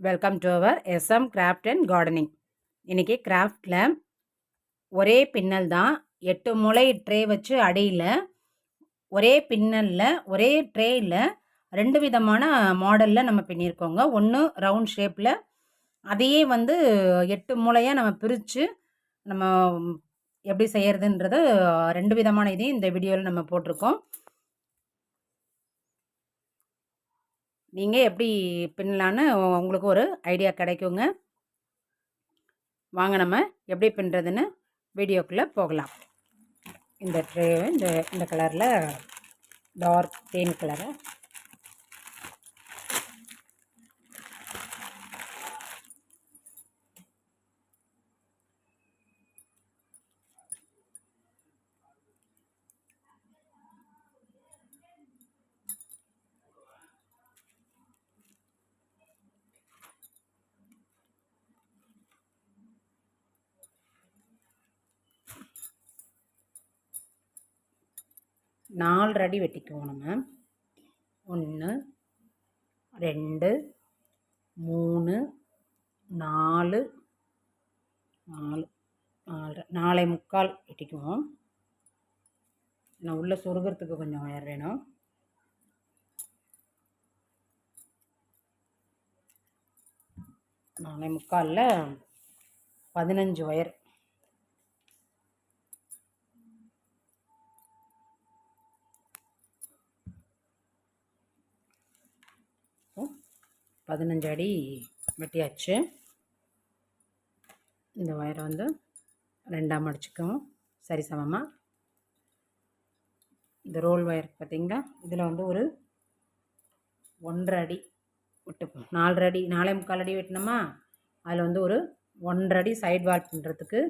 Welcome to our SM craft and gardening. இன்றைக்கி கிராஃப்டில் ஒரே பின்னல் தான் 8 முளை ட்ரே வச்சு அடியில் ஒரே பின்னலில் ஒரே ட்ரேயில் 2 விதமான மாடலில் நம்ம பின்னியிருக்கோங்க. ஒன்று ரவுண்ட் ஷேப்பில், அதையே 8 முளையாக நம்ம பிரித்து நம்ம எப்படி செய்கிறதுன்றது 2 விதமான இதையும் இந்த வீடியோவில் நம்ம போட்டிருக்கோம். நீங்கள் எப்படி பின்னலான்னு உங்களுக்கு ஒரு ஐடியா கிடைக்குங்க. வாங்க நம்ம எப்படி பின்னுறதுன்னு வீடியோக்குள்ளே போகலாம். இந்த ட்ரே இந்த கலரில் டார்க் தேன் கலரை நாலு அடி வெட்டிக்குவோம். நம்ம 1 2 3 4 4.25 வெட்டிக்குவோம். நான் உள்ளே சொருகிறதுக்கு கொஞ்சம் ஒயர் வேணும். நாலே முக்காலில் 15 ஒயர். பதினஞ்சு அடி வெட்டியாச்சு. இந்த ஒயரை ரெண்டாக மடிச்சுக்கவும் சரி சமமாக. இந்த ரோல் ஒயர் பார்த்திங்களா, இதில் ஒரு 1.5 அடி விட்டுப்போம். 4 அடி 4.25 அடி வெட்டினோமா, அதில் ஒரு 1.5 அடி சைட் வால் பண்ணுறதுக்கு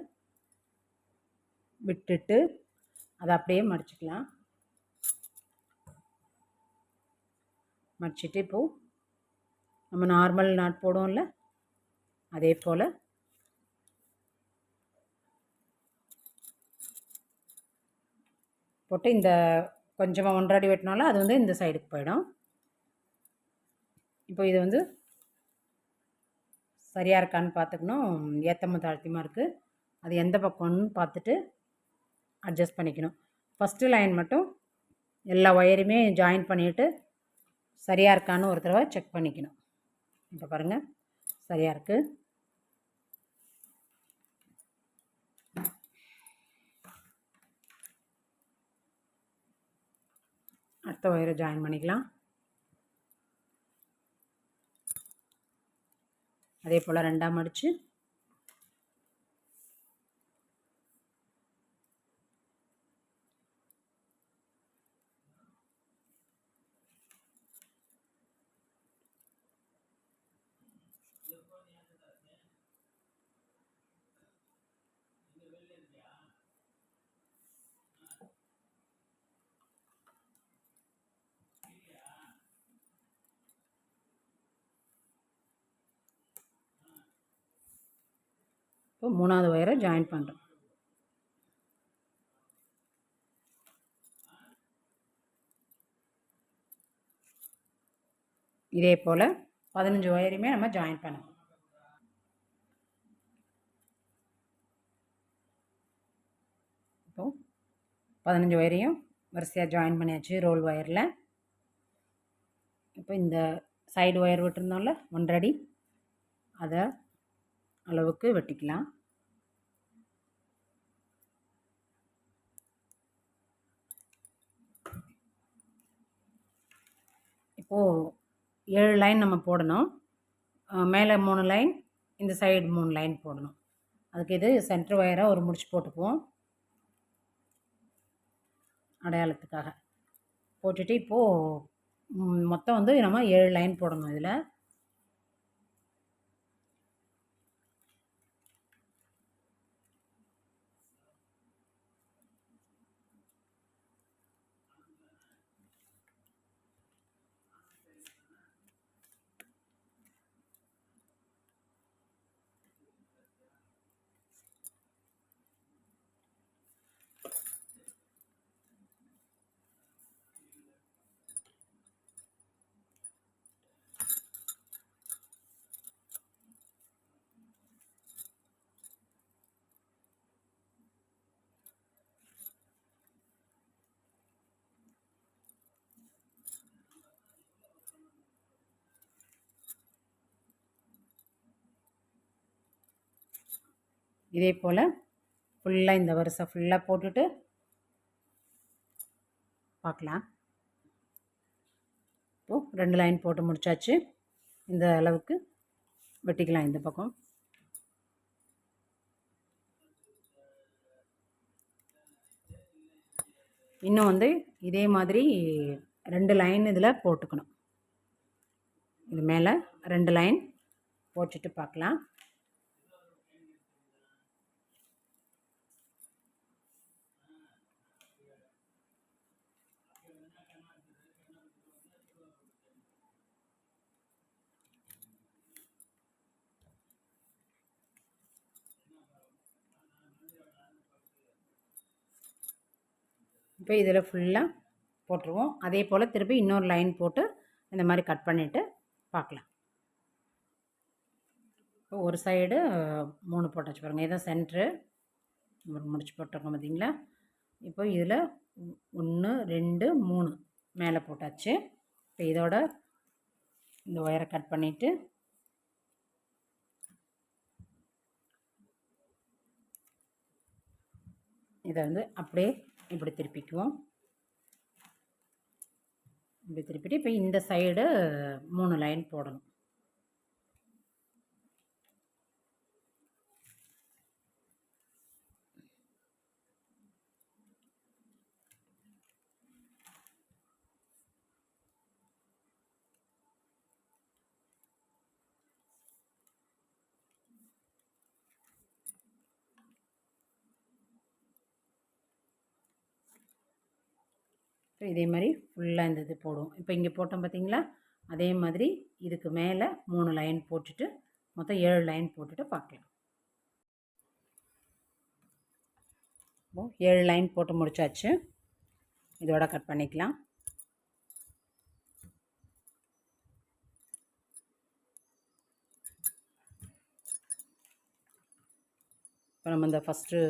விட்டுட்டு அதை அப்படியே மடிச்சுக்கலாம். மடிச்சுட்டு இப்போது நம்ம நார்மல் நாட் போடுவோம்ல, அதே போல் போட்டு இந்த கொஞ்சமாக 1.5 அடி வெட்டினாலும் அது இந்த சைடுக்கு போயிடும். இப்போ இது சரியாக இருக்கான்னு பார்த்துக்கணும். ஏத்தமாக தாழ்த்தியமாக இருக்குது, அது எந்த பக்கம்னு பார்த்துட்டு அட்ஜஸ்ட் பண்ணிக்கணும். ஃபஸ்ட்டு லைன் மட்டும் எல்லா ஒயரையுமே ஜாயின் பண்ணிவிட்டு சரியாக இருக்கான்னு ஒரு தடவை செக் பண்ணிக்கணும். இப்போ பாருங்கள், சரியாக இருக்குது. அடுத்த ஒயரை ஜாயின் பண்ணிக்கலாம். அதே போல் ரெண்டாக மடித்து இப்போ 3வது ஒயரை ஜாயின் பண்ணுறோம். இதே போல் 15 ஒயரையுமே நம்ம ஜாயின் பண்ணணும். இப்போது 15 ஒயரையும் வரிசையாக ஜாயின் பண்ணியாச்சு ரோல் ஒயரில். இப்போ இந்த சைடு ஒயர் விட்டுருந்தோம்ல 1.5 அடி, அதை அளவுக்கு வெட்டிக்கலாம். இப்போது 7 லைன் நம்ம போடணும். மேலே 3 லைன், இந்த சைடு 3 லைன் போடணும். அதுக்கு இது சென்டர் ஒயராக ஒரு முடிச்சு போட்டுக்குவோம் அடையாளத்துக்காக. போட்டுட்டு இப்போது மொத்தம் நம்ம 7 லைன் போடணும். இதில் இதே போல் ஃபுல்லாக இந்த வரிசை ஃபுல்லாக போட்டுட்டு பார்க்கலாம். இப்போது 2 லைன் போட்டு முடிச்சாச்சு. இந்த அளவுக்கு வெட்டிக்கலாம் இந்த பக்கம். இன்னும் வந்து இதே மாதிரி 2 லைன் இதில் போட்டுக்கணும். இது மேலே 2 லைன் போட்டுட்டு பார்க்கலாம். இப்போ இதில் ஃபுல்லாக போட்டுருவோம். அதே போல் திருப்பி இன்னொரு லைன் போட்டு இந்த மாதிரி கட் பண்ணிவிட்டு பார்க்கலாம். இப்போ ஒரு சைடு 3 போட்டாச்சு பாருங்கள். இதான் சென்ட்ரு முடிச்சு போட்டிருக்கோம் பார்த்தீங்களா. இப்போ இதில் 1 2 3 மேலே போட்டாச்சு. இப்போ இதோட இந்த ஒயரை கட் பண்ணிவிட்டு இதை வந்து அப்படியே இப்படி திருப்பிக்குவோம். இப்படி திருப்பிட்டு இப்போ இந்த சைடு 3 லைன் போடணும். இப்போ இதே மாதிரி ஃபுல்லாக இந்த இது போடுவோம். இப்போ இங்கே போட்டோம் பார்த்தீங்களா, அதே மாதிரி இதுக்கு மேலே 3 லைன் போட்டுட்டு மொத்தம் 7 லைன் போட்டுட்டு பார்க்கலாம். 7 லைன் போட்டு முடிச்சாச்சு. இதோட கட் பண்ணிக்கலாம். இப்போ நம்ம இந்த ஃபஸ்ட்டு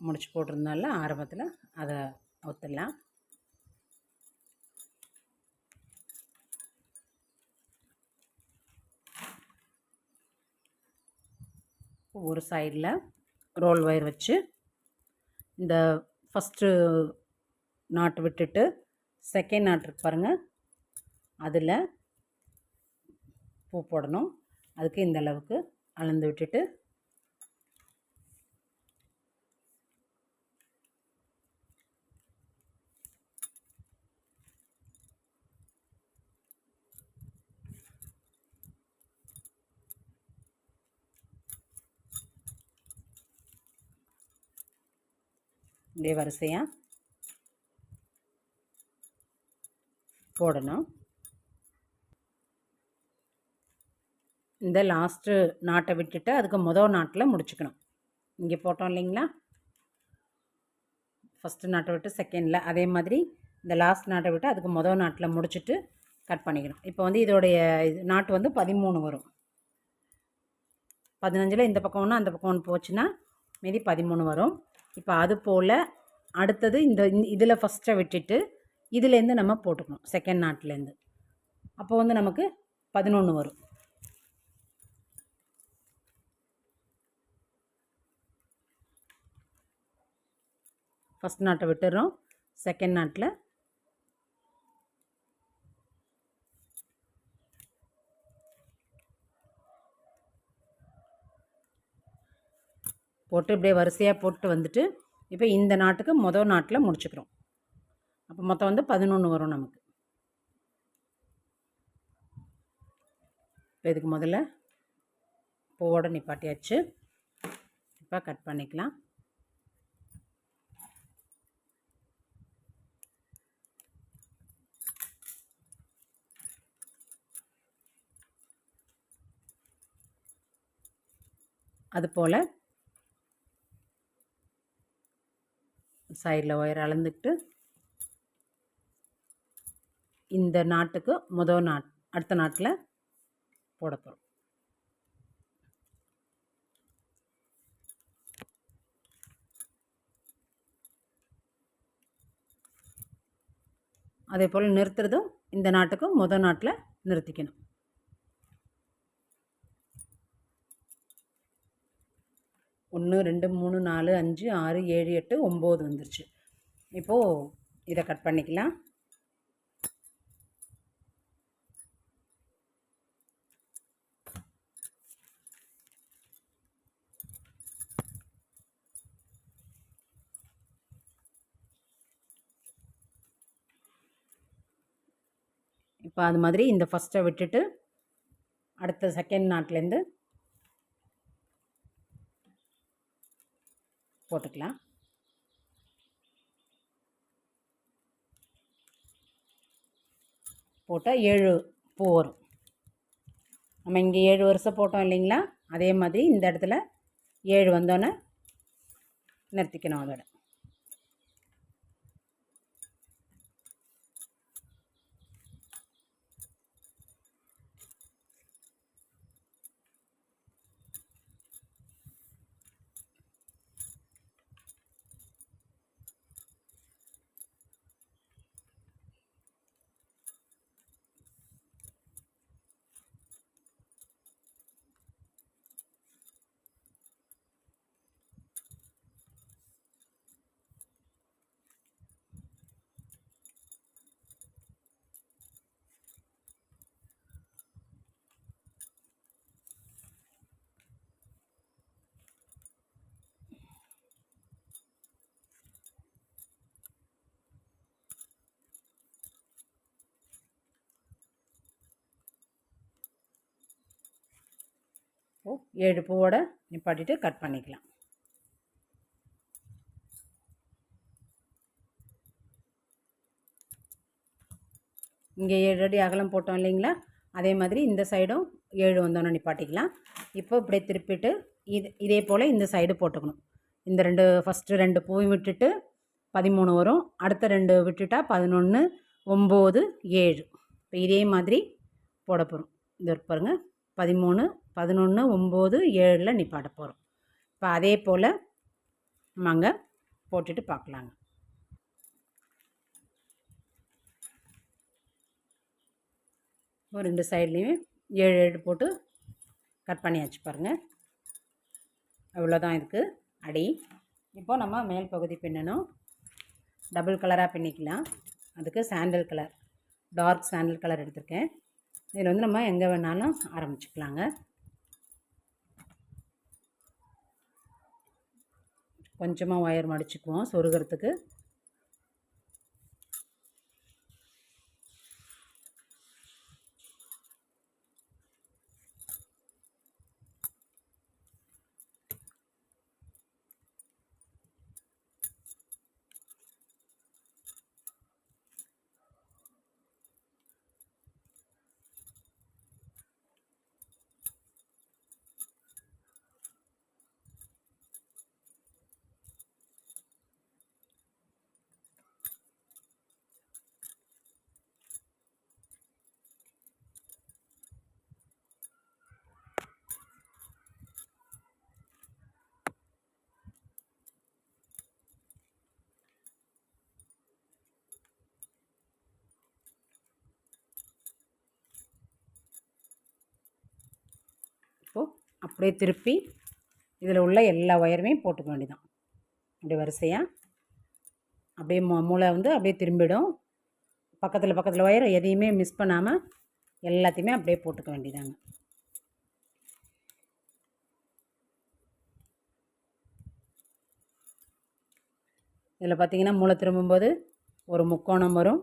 முடிச்சு போட்டிருந்தால ஆரம்பத்தில் அதை ஊற்றிடலாம். ஒரு சைடில் ரோல் ஒயர் வச்சு இந்த ஃபஸ்ட்டு நாட்டு விட்டுட்டு செகண்ட் நாட் இருக்கு பாருங்கள், அதில் பூ போடணும். அதுக்கு இந்த அளவுக்கு அளந்து விட்டுட்டு இப்படியே வரிசையாக போடணும். இந்த லாஸ்ட்டு நாட்டை விட்டுட்டு அதுக்கு முதல் நாட்டில் முடிச்சுக்கணும். இங்கே போட்டோம் இல்லைங்களா, ஃபஸ்ட்டு நாட்டை விட்டு செகண்டில், அதே மாதிரி இந்த லாஸ்ட் நாட்டை விட்டு அதுக்கு முதல் நாட்டில் முடிச்சுட்டு கட் பண்ணிக்கணும். இப்போ வந்து இதோடைய நாட்டு வந்து 13 வரும். 15 இந்த பக்கம் ஒன்று அந்த பக்கம் ஒன்று போச்சுன்னா மீதி 13 வரும். இப்போ அது போல் அடுத்தது இந்த இதில் ஃபஸ்ட்டை விட்டுட்டு இதுலேருந்து நம்ம போட்டுக்கணும் செகண்ட் நாட்லேருந்து. அப்போ வந்து நமக்கு 11 வரும். ஃபஸ்ட் நாட்டை விட்டுறோம், செகண்ட் நாட்டில் போட்டு இப்படியே வரிசையாக போட்டு வந்துட்டு இப்போ இந்த நாட்டுக்கு முதல் நாட்டில் முடிச்சுக்கிறோம். அப்போ மொத்தம் வந்து 11 வரும் நமக்கு. இப்போ இதுக்கு முதல்ல பூவோட நிப்பாட்டியாச்சு. இப்போ கட் பண்ணிக்கலாம். அதுபோல் சைடில் ஒயர் அளந்துக்கிட்டு இந்த நாட்டுக்கு முதல் நாட் அடுத்த நாட்டில் போட போகிறோம். அதே போல் நிறுத்துறதும் இந்த நாட்டுக்கு முதல் நாட்டில் நிறுத்திக்கணும். 1 2 3 4 5 6 7 8 9 வந்துருச்சு. இப்போது இதை கட் பண்ணிக்கலாம். இப்போ அது மாதிரி இந்த ஃபஸ்ட்டை விட்டுட்டு அடுத்த செகண்ட் நாட்லேருந்து போட்டுக்கலாம். போட்டால் 7 பூ வரும். நம்ம இங்கே 7 வருஷம் போட்டோம் இல்லைங்களா, அதே மாதிரி இந்த இடத்துல 7 வந்தோன்னே நிறுத்திக்கணும் அதோட. இப்போ 7 பூவோட நிப்பாட்டிட்டு கட் பண்ணிக்கலாம். இங்கே 7 அடி அகலம் போட்டோம் இல்லைங்களா, அதே மாதிரி இந்த சைடும் 7 வந்தோன்னே நிப்பாட்டிக்கலாம். இப்போ இப்படியே திருப்பிட்டு இதே போல் இந்த சைடு போட்டுக்கணும். இந்த ஃபஸ்ட்டு 2 பூவையும் விட்டுட்டு 13 வரும். அடுத்த 2 விட்டுட்டா 11 9 7. இப்போ இதே மாதிரி போட போகிறோம். இது பாருங்கள், 13 11 9 7 நிப்பாட்ட போகிறோம். இப்போ அதே போல் நம்ம போட்டுட்டு பார்க்கலாங்க. இப்போ 2 சைட்லேயுமே 7 7 போட்டு கட் பண்ணியாச்சு பாருங்கள். அவ்வளோதான் இதுக்கு அடி. இப்போ நம்ம மேல் பகுதி பின்னணும். டபுள் கலராக பின்னிக்கலாம். அதுக்கு sandal colour, dark sandal colour எடுத்திருக்கேன். இதில் வந்து நம்ம எங்கே வேணாலும் ஆரம்பிச்சுக்கலாங்க. கொஞ்சமாக ஒயர் மடிச்சுக்குவோம் சொருகிறதுக்கு. இப்போது அப்படியே திருப்பி இதில் உள்ள எல்லா ஒயருமே போட்டுக்க வேண்டியதான். அப்படி வரிசையாக அப்படியே மூளை வந்து அப்படியே திரும்பிடும். பக்கத்தில் ஒயர் எதையுமே மிஸ் பண்ணாமல் எல்லாத்தையுமே அப்படியே போட்டுக்க வேண்டியதாங்க. இதில் பார்த்திங்கன்னா மூளை திரும்பும்போது ஒரு முக்கோணம் வரும்,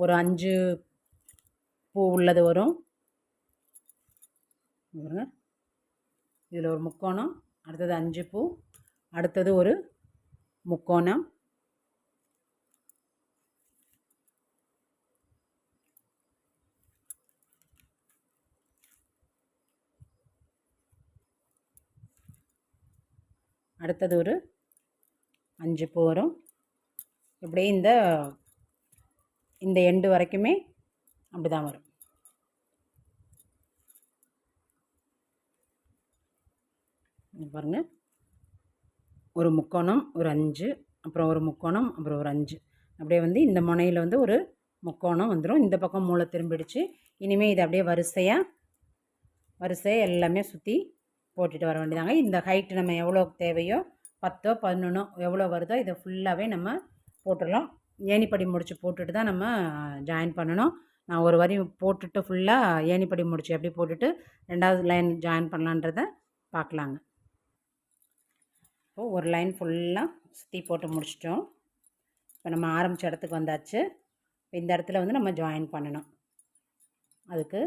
ஒரு 5 பூ உள்ளது வரும். இதில் ஒரு முக்கோணம், அடுத்தது 5 பூ, அடுத்தது ஒரு முக்கோணம், அடுத்தது ஒரு 5 பூ வரும். இப்படியே இந்த எண்டு வரைக்குமே அப்படி தான் வரும். பாருங்கள், ஒரு முக்கோணம், ஒரு 5, அப்புறம் ஒரு முக்கோணம், அப்புறம் ஒரு 5. அப்படியே வந்து இந்த முனையில் வந்து ஒரு முக்கோணம் வந்துடும். இந்த பக்கம் மூளை திரும்பிடுச்சு. இனிமேல் இது அப்படியே வரிசையாக எல்லாமே சுற்றி போட்டுட்டு வர வேண்டியதாங்க. இந்த ஹைட்டு நம்ம எவ்வளோ தேவையோ 10 11 எவ்வளோ வருதோ இதை ஃபுல்லாகவே நம்ம போட்டுடலாம். ஏணிப்படி முடிச்சு போட்டுட்டு தான் நம்ம ஜாயின் பண்ணணும். நான் ஒரு வரி போட்டுட்டு ஃபுல்லாக ஏணிப்படி முடிச்சு எப்படி போட்டுட்டு 2வது லைன் ஜாயின் பண்ணலான்றதை பார்க்கலாங்க. இப்போது ஒரு லைன் ஃபுல்லாக சுற்றி போட்டு முடிச்சிட்டோம். இப்போ நம்ம ஆரம்பித்த இடத்துக்கு வந்தாச்சு. இந்த இடத்துல வந்து நம்ம ஜாயின் பண்ணணும். அதுக்கு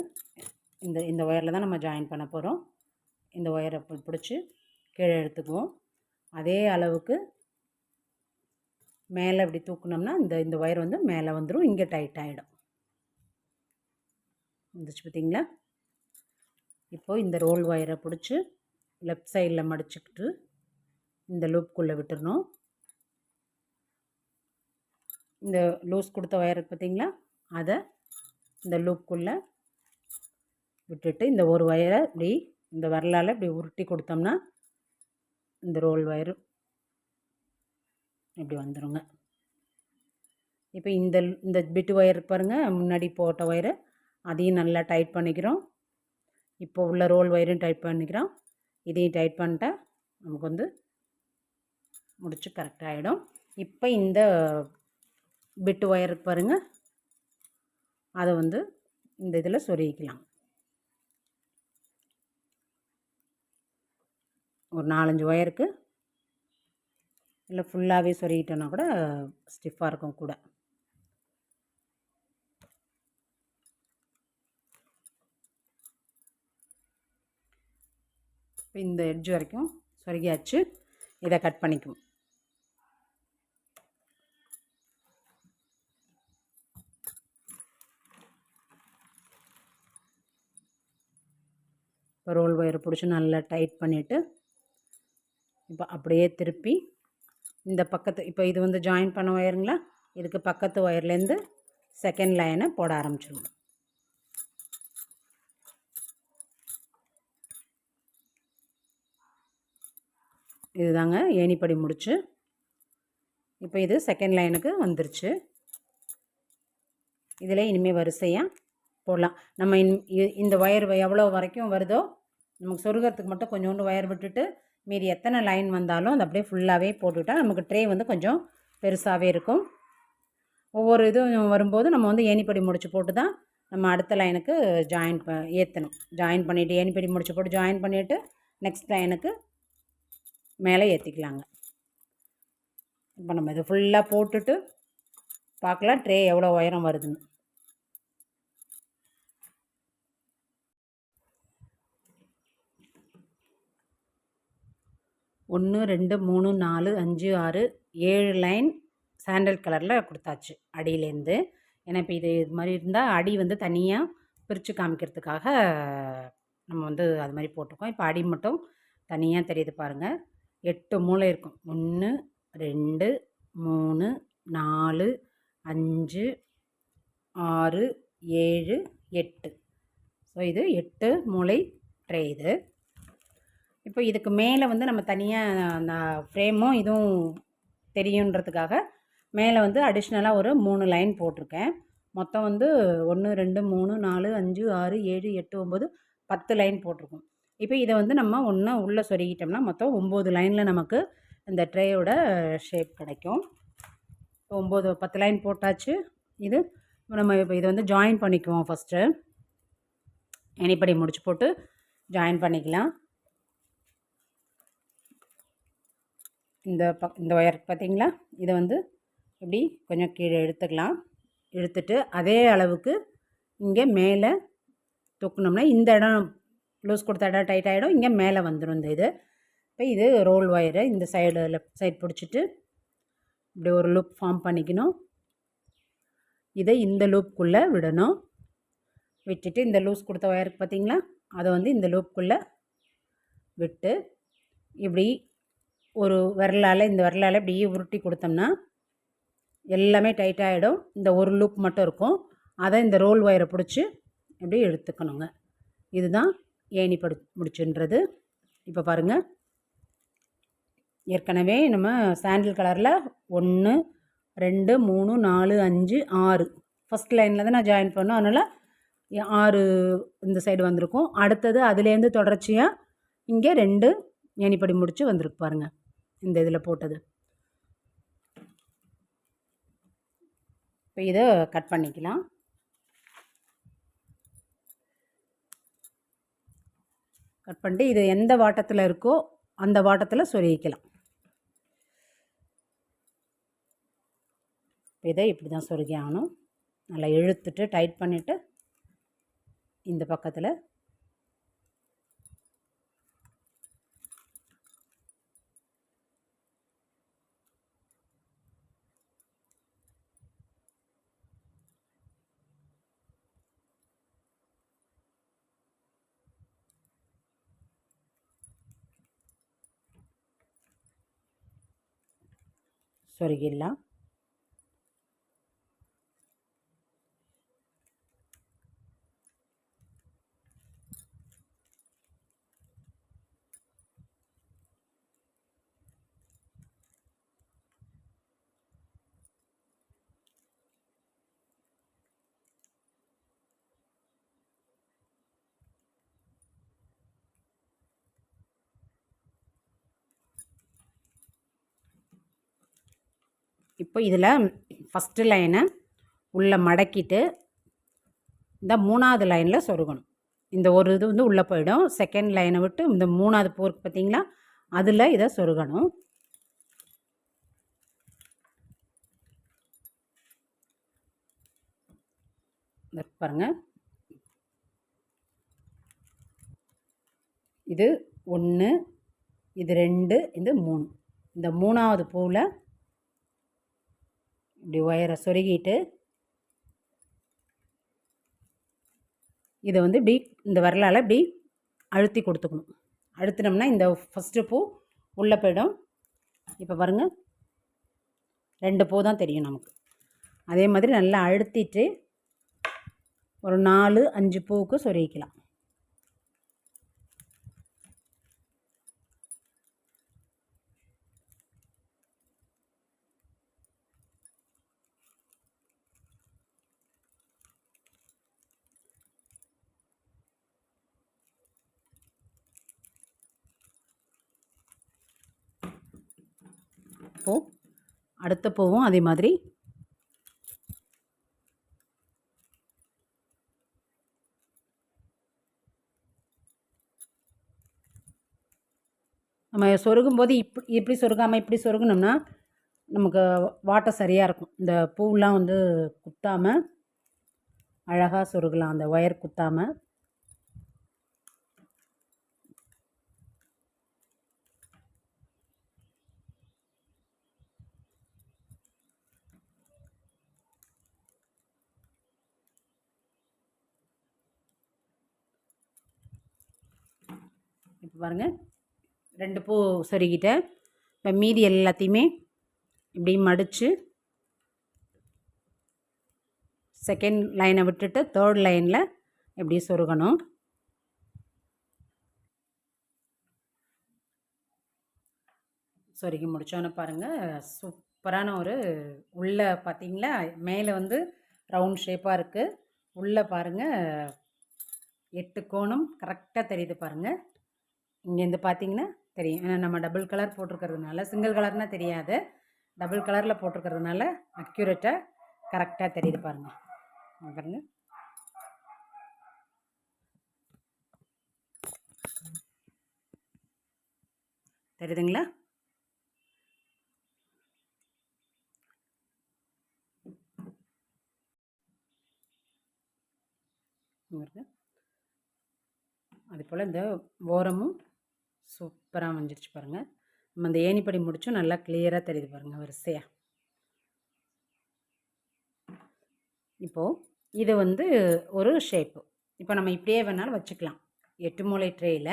இந்த இந்த ஒயரில் தான் நம்ம ஜாயின் பண்ண போகிறோம். இந்த ஒயரை பிடிச்சி கீழே எடுத்துக்குவோம். அதே அளவுக்கு மேலே இப்படி தூக்குனோம்னா இந்த ஒயர் வந்து மேலே வந்துடும். இங்கே டைட் ஆகிடும். வந்துச்சு பார்த்தீங்களா? இப்போது இந்த ரோல் ஒயரை பிடிச்சி லெஃப்ட் சைடில் மடிச்சுக்கிட்டு இந்த லூப்புக்குள்ளே விட்டுறணும். இந்த லூஸ் கொடுத்த ஒயர் பார்த்தீங்களா, அதை இந்த லூப்புக்குள்ளே விட்டுட்டு இந்த ஒரு ஒயரை இப்படி இந்த விரலால் இப்படி உருட்டி கொடுத்தோம்னா இந்த ரோல் ஒயர் இப்படி வந்துடுங்க. இப்போ இந்த பிட்டு ஒயர் பாருங்கள், முன்னாடி போட்ட ஒயரு அதையும் நல்லா டைட் பண்ணிக்கிறோம். இப்போ உள்ள ரோல் ஒயரும் டைட் பண்ணிக்கிறோம். இதையும் டைட் பண்ணிட்டா நமக்கு வந்து முடிச்சு கரெக்டாகிடும். இப்போ இந்த பிட்டு ஒயருக்கு பாருங்கள், அதை வந்து இந்த இதில் சொருகிக்கலாம். ஒரு 4-5 ஒயருக்கு இல்லை ஃபுல்லாகவே சொருகிட்டோன்னா கூட ஸ்டிஃபாக இருக்கும் கூட. இப்போ இந்த எட்ஜ் வரைக்கும் சொருகியாச்சு. இதை கட் பண்ணிக்குவோம். இப்போ ரோல் ஒயரை பிடிச்சி நல்லா டைட் பண்ணிவிட்டு இப்போ அப்படியே திருப்பி இந்த பக்கத்து, இப்போ இது வந்து ஜாயின் பண்ண ஒயருங்களா, இதுக்கு பக்கத்து ஒயர்லேருந்து செகண்ட் லைனை போட ஆரம்பிச்சிடுவோம். இதுதாங்க ஏணிப்படி முடிச்சு. இப்போ இது செகண்ட் லைனுக்கு வந்துருச்சு. இதில் இனிமேல் வரிசையாக போடலாம். நம்ம இந்த ஒயர் எவ்வளோ வரைக்கும் வருதோ நமக்கு சொருகிறதுக்கு மட்டும் கொஞ்சோண்டு ஒயர் விட்டுட்டு மீறி எத்தனை லைன் வந்தாலும் அதை அப்படியே ஃபுல்லாகவே போட்டுவிட்டால் நமக்கு ட்ரே வந்து கொஞ்சம் பெருசாகவே இருக்கும். ஒவ்வொரு இதுவும் வரும்போது நம்ம வந்து ஏணிப்படி முடிச்சு போட்டு தான் நம்ம அடுத்த லைனுக்கு ஏற்றணும். ஜாயின் பண்ணிவிட்டு ஏணிப்படி முடிச்சு போட்டு ஜாயின் பண்ணிவிட்டு நெக்ஸ்ட் லைனுக்கு மேலே ஏற்றிக்கலாங்க. இப்போ நம்ம இது ஃபுல்லாக போட்டுட்டு பார்க்கலாம் ட்ரே எவ்வளோ உயரம் வருதுன்னு. ஒன்று 2 3 4 5 6 7 லைன் சாண்டல் கலரில் கொடுத்தாச்சு அடியிலேருந்து. ஏன்னா இப்போ இது மாதிரி இருந்தால் அடி வந்து தனியாக பிரித்து காமிக்கிறதுக்காக நம்ம வந்து அது மாதிரி போட்டிருக்கோம். இப்போ அடி மட்டும் தனியாக தெரியுது பாருங்கள். 8 மூலை இருக்கும். 1 2 3 4 5 6 7 8. ஸோ இது 8 மூலை ட்ரே இது. இப்போ இதுக்கு மேலே வந்து நம்ம தனியாக அந்த ஃப்ரேமும் இதுவும் தெரியுன்றதுக்காக மேலே வந்து அடிஷ்னலாக ஒரு 3 லைன் போட்டிருக்கேன். மொத்தம் வந்து 1 2 3 4 5 6 7 8 9 10 லைன் போட்டிருக்கோம். இப்போ இதை வந்து நம்ம ஒன்று உள்ளே சொருகிட்டோம்னா மொத்தம் 9 லைனில் நமக்கு இந்த ட்ரேயோட ஷேப் கிடைக்கும். 10 லைன் போட்டாச்சு. இது நம்ம இப்போ இதை வந்து ஜாயின் பண்ணிக்குவோம். ஃபஸ்ட்டு ஏணிப்படி முடிச்சு போட்டு ஜாயின் பண்ணிக்கலாம். இந்த ஒயர் பார்த்திங்களா, இதை வந்து இப்படி கொஞ்சம் கீழே இழுத்துக்கலாம். இழுத்துட்டு அதே அளவுக்கு இங்கே மேலே தூக்கணும்னா இந்த இடம் லூஸ் கொடுத்த இடம் டைட் ஆகிடும். இங்கே மேலே வந்துடும் இந்த இது. இப்போ இது ரோல் ஒயரை இந்த சைடு லெஃப்ட் சைடு பிடிச்சிட்டு இப்படி ஒரு லூப் ஃபார்ம் பண்ணிக்கணும். இதை இந்த லூப்புக்குள்ளே விடணும். விட்டுட்டு இந்த லூஸ் கொடுத்த ஒயருக்கு பார்த்திங்களா, அதை வந்து இந்த லூப்புக்குள்ளே விட்டு இப்படி ஒரு இந்த விரலால் இப்படி உருட்டி கொடுத்தோம்னா எல்லாமே டைட் ஆகிடும். இந்த ஒரு லூப் மட்டும் இருக்கும். அதை இந்த ரோல் ஒயரை பிடிச்சி இப்படி எடுத்துக்கணுங்க. இதுதான் ஏணிப்படி முடிச்சுன்றது. இப்போ பாருங்கள், ஏற்கனவே நம்ம சாண்டில் கலரில் 1 2 3 4 5 6 ஃபஸ்ட் லைனில் தான் நான் ஜாயின் பண்ணோம். அதனால் 6 இந்த சைடு வந்திருக்கும். அடுத்தது அதுலேருந்து தொடர்ச்சியாக இங்கே 2 ஏணிப்படி முடிச்சு வந்திருக்கு பாருங்கள், இந்த இதில் போட்டது. இப்போ இதை கட் பண்ணிக்கலாம். கட் பண்ணிட்டு இது எந்த வாட்டத்தில் இருக்கோ அந்த வாட்டத்தில் சொருகிக்கலாம். இதை இப்படி தான் சொருகி ஆகணும். நல்லா இழுத்துட்டு டைட் பண்ணிவிட்டு இந்த பக்கத்தில் சொருகிடலாம். இப்போ இதில் ஃபஸ்ட்டு லைனை உள்ளே மடக்கிட்டு இந்த 3வது லைனில் சொருகணும். இந்த ஒரு இது வந்து உள்ளே போயிடும். செகண்ட் லைனை விட்டு இந்த 3வது போர்க்கு பார்த்தீங்களா, அதில் இதை சொருகணும். பாருங்கள், இது 1, இது 2, இது 3. இந்த 3வது பூவில் இப்படி ஒயரை சொருகிட்டு இதை வந்து இப்படி இந்த விரலால் இப்படி அழுத்தி கொடுத்துக்கணும். அழுத்தினோம்னா இந்த ஃபஸ்ட்டு பூ உள்ளே போயிடும். இப்போ பாருங்கள், 2 பூ தான் தெரியும் நமக்கு. அதே மாதிரி நல்லா அழுத்திட்டு ஒரு 4-5 பூவுக்கு சொருகிக்கலாம். பூ அடுத்த பூவும் அதே மாதிரி நம்ம சொருகும்போது இப்படி சொருகாமல் இப்படி சொருகணும்னா நமக்கு வாட்டம் சரியாக இருக்கும். இந்த பூவெலாம் வந்து குத்தாமல் அழகாக சொருகலாம், அந்த ஒயர் குத்தாமல். இப்போ பாருங்கள், 2 பூ சொருகிட்டேன். இப்போ மீதி எல்லாத்தையுமே இப்படி மடித்து செகண்ட் லைனை விட்டுட்டு தேர்ட் லைனில் இப்படி சொருகணும். சொருகி முடித்தோன்னு பாருங்கள், சூப்பரான ஒரு உள்ளே பார்த்திங்களா, மேலே வந்து ரவுண்ட் ஷேப்பாக இருக்குது. உள்ளே பாருங்கள் 8 கோணம் கரெக்டாக தெரியுது பாருங்கள். இங்கேருந்து பார்த்தீங்கன்னா தெரியும். ஏன்னா நம்ம டபுள் கலர் போட்டிருக்கிறதுனால, சிங்கிள் கலர்னால் தெரியாது, டபுள் கலரில் போட்டிருக்கிறதுனால அக்யூரேட்டாக கரெக்டாக தெரியுது பாருங்கள். பாருங்க, தெரியுதுங்களா? அது போல் இந்த ஓரமும் சூப்பராக வந்துருச்சு பாருங்கள். நம்ம இந்த ஏணிப்படி முடிச்சும் நல்லா கிளியராக தெரியுது பாருங்கள் வரிசையாக. இப்போது இது வந்து ஒரு ஷேப்பு. இப்போ நம்ம இப்படியே வேணாலும் வச்சுக்கலாம். 8 மூலை ட்ரேயில்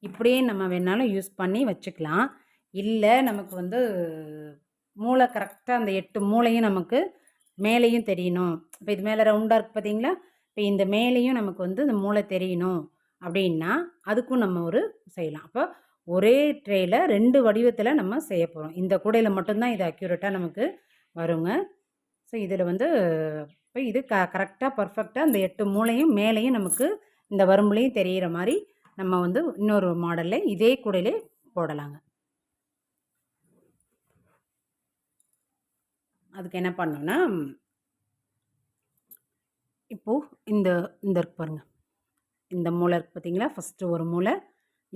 இப்படியே நம்ம வேணாலும் யூஸ் பண்ணி வச்சுக்கலாம். இல்லை நமக்கு வந்து மூளை கரெக்டாக அந்த 8 மூளையும் நமக்கு மேலேயும் தெரியணும். இப்போ இது மேலே ரவுண்டாக இருக்குது பார்த்தீங்களா, இப்போ இந்த மேலேயும் நமக்கு வந்து இந்த மூளை தெரியணும் அப்படின்னா அதுக்கும் நம்ம ஒரு செய்யலாம். அப்போ ஒரே ட்ரேயில் 2 வடிவத்தில் நம்ம செய்ய போகிறோம். இந்த கூடையில் மட்டும்தான் இது அக்யூரேட்டாக நமக்கு வருங்க. ஸோ இதில் வந்து இப்போ இது கரெக்டாக பர்ஃபெக்டாக அந்த 8 மூலையும் மேலேயும் நமக்கு இந்த வரம்புலையும் தெரிகிற மாதிரி நம்ம வந்து இன்னொரு மாடலில் இதே கூடையிலே போடலாங்க. அதுக்கு என்ன பண்ணோன்னா, இப்போது இந்த இந்த இருக்கு பாருங்கள், இந்த மூலை இருக்குது பார்த்தீங்களா, ஃபஸ்ட்டு ஒரு மூலை,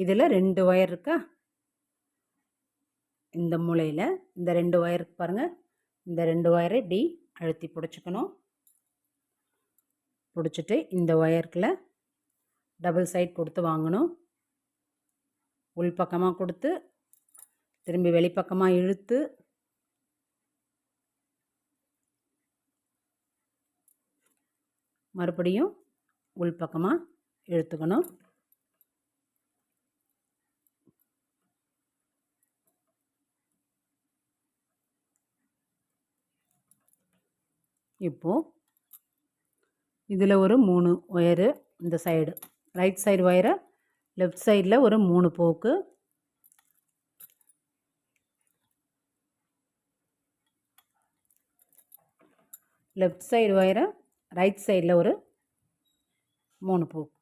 இதில் 2 ஒயர் இருக்கா, இந்த மூலையில் இந்த 2 ஒயர் இருக்கு பாருங்கள், இந்த 2 ஒயரை இப்படி அழுத்தி பிடிச்சிக்கணும். பிடிச்சிட்டு இந்த ஒயருக்குள்ள டபுள் சைட் கொடுத்து வாங்கணும். உள்பக்கமாக கொடுத்து திரும்பி வெளிப்பக்கமாக இழுத்து மறுபடியும் உள்பக்கமாக இழுத்துக்கணும். இப்போது இதில் ஒரு 3 ஒயரு, இந்த சைடு ரைட் சைடு ஒயரை லெஃப்ட் சைடில் ஒரு 3 போக்கு, லெஃப்ட் சைடு ஒயரை ரைட் சைடில் ஒரு 3 போக்கு.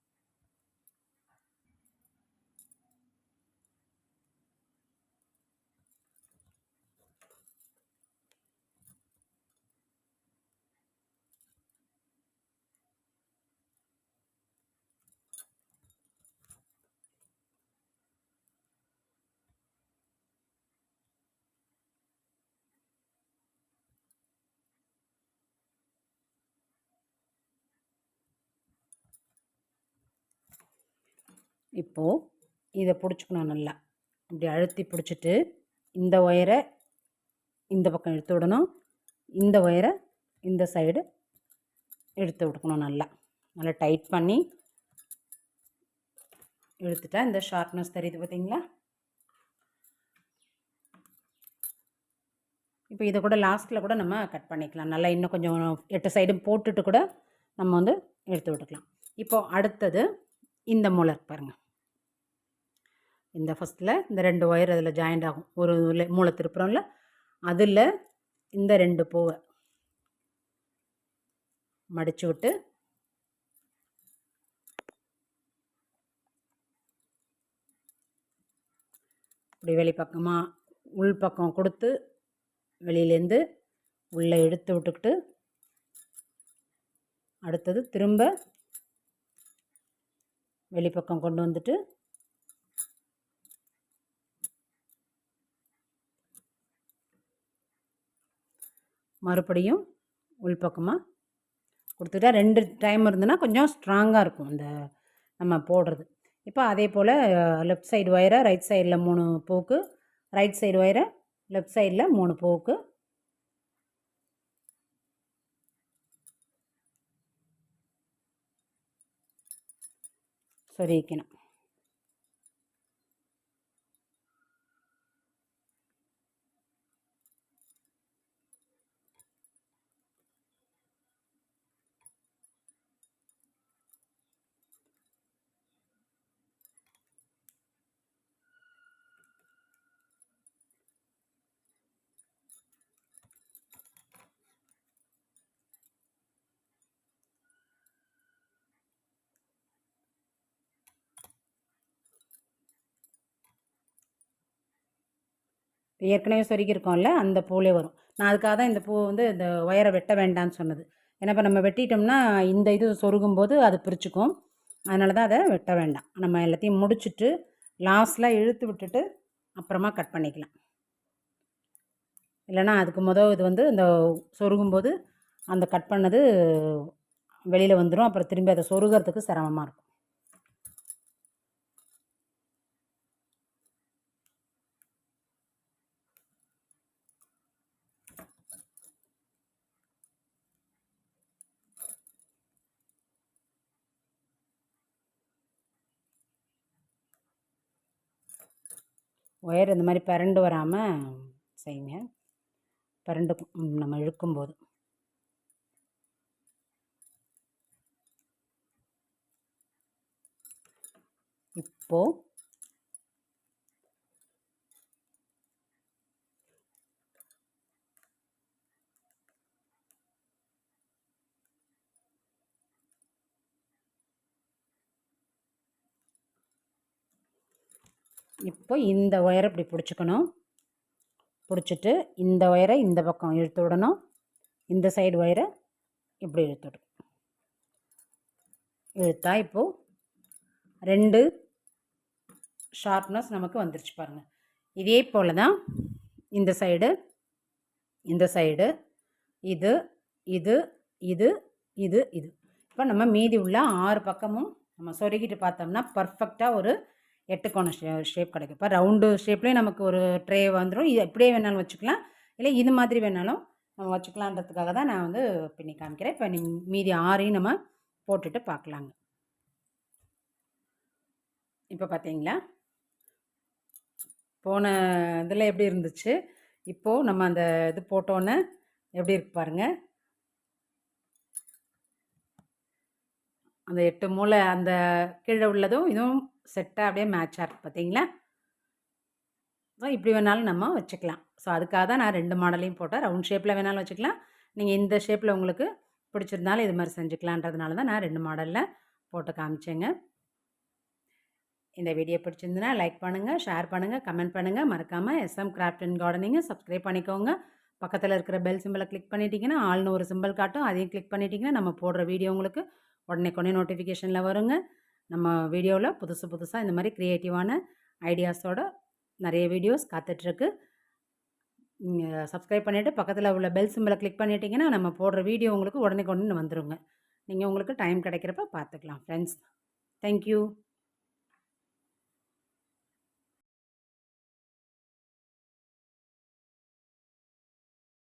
இப்போது இதை பிடிச்சிக்கணும், நல்லா இப்படி அழுத்தி பிடிச்சிட்டு இந்த ஒயரை இந்த பக்கம் இழுத்து விடணும், இந்த ஒயரை இந்த சைடு எடுத்து விட்டுக்கணும். நல்லா நல்லா டைட் பண்ணி இழுத்துட்டா இந்த ஷார்ப்னஸ் தெரியுது பார்த்தீங்களா. இப்போ இதை கூட லாஸ்ட்டில் கூட நம்ம கட் பண்ணிக்கலாம். நல்லா இன்னும் கொஞ்சம் 8 சைடும் போட்டுட்டு கூட நம்ம வந்து எடுத்து விட்டுக்கலாம். இப்போது அடுத்தது இந்த மூலை பாருங்கள், இந்த ஃபஸ்ட்டில் இந்த 2 ஒயர் அதில் ஜாயிண்ட் ஆகும், ஒரு மூலை திருப்புறோம்ல, அதில் இந்த 2 பூவை மடித்து விட்டு இப்படி வெளிப்பக்கமாக உள்பக்கம் கொடுத்து வெளியிலேருந்து உள்ளே எடுத்து விட்டுக்கிட்டு அடுத்தது திரும்ப வெளிப்பக்கம் கொண்டு வந்துட்டு மறுபடியும் உள்பக்கமாக கொடுத்துட்டா 2 டைம் இருந்ததுன்னா கொஞ்சம் ஸ்ட்ராங்காக இருக்கும் இந்த நம்ம போடுறது. இப்போ அதே போல் லெஃப்ட் சைடு ஒயரை ரைட் சைடில் 3 பூக்கு, ரைட் சைடு ஒயரை லெஃப்ட் சைடில் 3 பூக்கு சொருகிக்கணும். ஏற்கனவே சொருகியிருக்கோம்ல, அந்த பூலே வரும். நான் அதுக்காக தான் இந்த பூ வந்து இந்த ஒயரை வெட்ட வேண்டாம்னு சொன்னது. ஏன்னா இப்போ நம்ம வெட்டிட்டோம்னா இந்த இது சொருகும்போது அது பிரிச்சுக்கும், அதனால தான் அதை வெட்ட வேண்டாம். நம்ம எல்லாத்தையும் முடிச்சுட்டு லாஸ்ட்டில் இழுத்து விட்டுட்டு அப்புறமா கட் பண்ணிக்கலாம். இல்லைனா அதுக்கு இது வந்து இந்த சொருகும்போது அந்த கட் பண்ணது வெளியில் வந்துடும், அப்புறம் திரும்பி அதை சொருகிறதுக்கு சிரமமாக இருக்கும். ஒயர் இந்த மாதிரி பரண்டு வராமல் செய்யுங்க, பரண்டு நம்ம இழுக்கும்போது. இப்போது இப்போ இந்த ஒயரை இப்படி பிடிச்சிக்கணும். பிடிச்சிட்டு இந்த ஒயரை இந்த பக்கம் இழுத்து விடணும். இந்த சைடு ஒயரை இப்படி இழுத்து விடணும். இழுத்தா இப்போது 2 ஷார்ப்னஸ் நமக்கு வந்துருச்சு பாருங்கள். இதே போல் தான் இந்த சைடு இது இது இது இது இது. இப்போ நம்ம மீதி உள்ள 6 பக்கமும் நம்ம சொருகிட்டு பார்த்தோம்னா பர்ஃபெக்டாக ஒரு 8 கோண ஷேப் கிடைக்கும். இப்போ ரவுண்டு ஷேப்லேயும் நமக்கு ஒரு ட்ரே வந்துடும். இது எப்படியே வேணாலும் வச்சுக்கலாம், இல்லை இது மாதிரி வேணாலும் நம்ம வச்சுக்கலான்றதுக்காக தான் நான் வந்து பின்னி காமிக்கிறேன். இப்போ மீதி 6ஐயும் நம்ம போட்டுட்டு பார்க்கலாங்க. இப்போ பார்த்தீங்களா, போன இதில் எப்படி இருந்துச்சு, இப்போது நம்ம அந்த இது போட்டோன்னே எப்படி இருக்கு பாருங்கள். அந்த 8 மூலை அந்த கீழே உள்ளதும் இதுவும் செட்டாக அப்படியே மேட்சாக இருக்குது பார்த்தீங்களா. ஸோ இப்படி வேணாலும் நம்ம வச்சுக்கலாம். ஸோ அதுக்காக தான் நான் 2 மாடலையும் போட்டேன். ரவுண்ட் ஷேப்பில் வேணாலும் வச்சுக்கலாம், நீங்கள் இந்த ஷேப்பில் உங்களுக்கு பிடிச்சிருந்தாலும் இது மாதிரி செஞ்சுக்கலான்றதுனால தான் நான் 2 மாடலில் போட்டு காமிச்சேங்க. இந்த வீடியோ பிடிச்சிருந்துன்னா லைக் பண்ணுங்கள், ஷேர் பண்ணுங்கள், கமெண்ட் பண்ணுங்கள். மறக்காமல் SM கிராஃப்ட் அண்ட் கார்டனிங்கை சப்ஸ்கிரைப் பண்ணிக்கோங்க. பக்கத்தில் இருக்கிற பெல் சிம்பிளை கிளிக் பண்ணிட்டீங்கன்னா ஆல்னு ஒரு சிம்பிள் காட்டும், அதையும் கிளிக் பண்ணிட்டீங்கன்னா நம்ம போடுற வீடியோ உங்களுக்கு உடனே நோட்டிஃபிகேஷனில் வருங்க. நம்ம வீடியோவில் புதுசாக இந்த மாதிரி க்ரியேட்டிவான ஐடியாஸோட நிறைய வீடியோஸ் காத்துட்ருக்கு. நீங்கள் சப்ஸ்கிரைப் பண்ணிவிட்டு பக்கத்தில் உள்ள பெல் சிம்பிளை கிளிக் பண்ணிட்டீங்கன்னா நம்ம போடுற வீடியோ உங்களுக்கு உடனே வந்துருங்க. நீங்கள் உங்களுக்கு டைம் கிடைக்கிறப்ப பார்த்துக்கலாம் ஃப்ரெண்ட்ஸ். தேங்க்யூ.